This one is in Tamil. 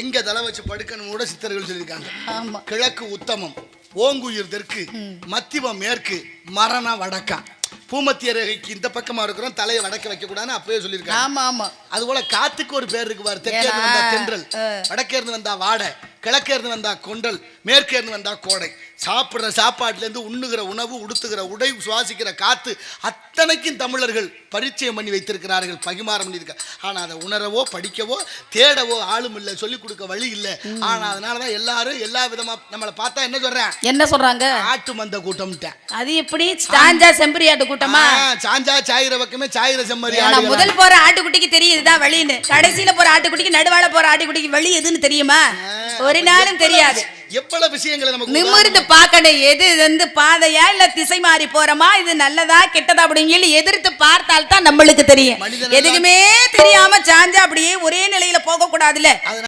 எங்க தலை வச்சு படுக்கணும் கூட சித்தர்கள் சொல்லியிருக்காங்க. கிழக்கு உத்தமம், ஓங்குயிர் தெற்கு, மத்திவம் மேற்கு, மரணம் வடக்கா. பூமத்திய ரேகைக்கு இந்த பக்கமா இருக்கிறோம், தலையை வடக்க வைக்க கூடாதுன்னு அப்பவே சொல்லியிருக்காங்க. ஆமா ஆமா. அது போல காத்துக்கு ஒரு பேர் இருக்கு பாரு. தெற்கே இருந்து வந்தா தென்றல், வடக்கே இருந்து வந்தா வாடை, கிழக்கே இருந்து வந்தா கொண்டல், மேற்கே இருந்து வந்தா கோடை. சாப்பிடுற சாப்பாட்டுல இருந்து உண்ணுகிற உணவு, உடுத்துகிற உடை, சுவாசிக்கிற காத்து அத்தனைக்கும் தமிழர்கள் பரிச்சயம் பண்ணி வைத்திருக்கிறார்கள், பகிமாறம் பண்ணியிருக்க. ஆனா அதை உணரவோ படிக்கவோ தேடவோ ஆளும் இல்லை, சொல்லிக் கொடுக்க வழி இல்லை. ஆனா அதனாலதான் எல்லாரும் எல்லா விதமா நம்மளை பார்த்தா என்ன சொல்றாங்க, ஆட்டு மந்த கூட்டம்ட்டேன். அது எப்படி சாஞ்சா செம்பரி ஆட்டு கூட்டமா? சாஞ்சா சாயிர பக்கமே சாயிர செம்மறி. முதல் போற ஆட்டுக்குட்டிக்கு தெரியுதுதான் வழின்னு, கடைசியில போற ஆட்டுக்குட்டிக்கு நடுவால போற ஆட்டுக்குட்டிக்கு வழி எதுன்னு தெரியுமா? ஒரு நாளும் தெரியாது. எவ்வளவு விஷயங்களை நமக்கு நிமிர்ந்து பார்க்கணும், எது வந்து பாதையா இல்ல திசை மாறி போறோமா, இது நல்லதா கெட்டதா அப்படின்னு சொல்லி எதிர்த்து பார்த்தால்தான் நம்மளுக்கு தெரியும். எதுக்குமே தெரியாம சாஞ்சா அப்படியே ஒரே நிலையில போக கூடாதுல்ல.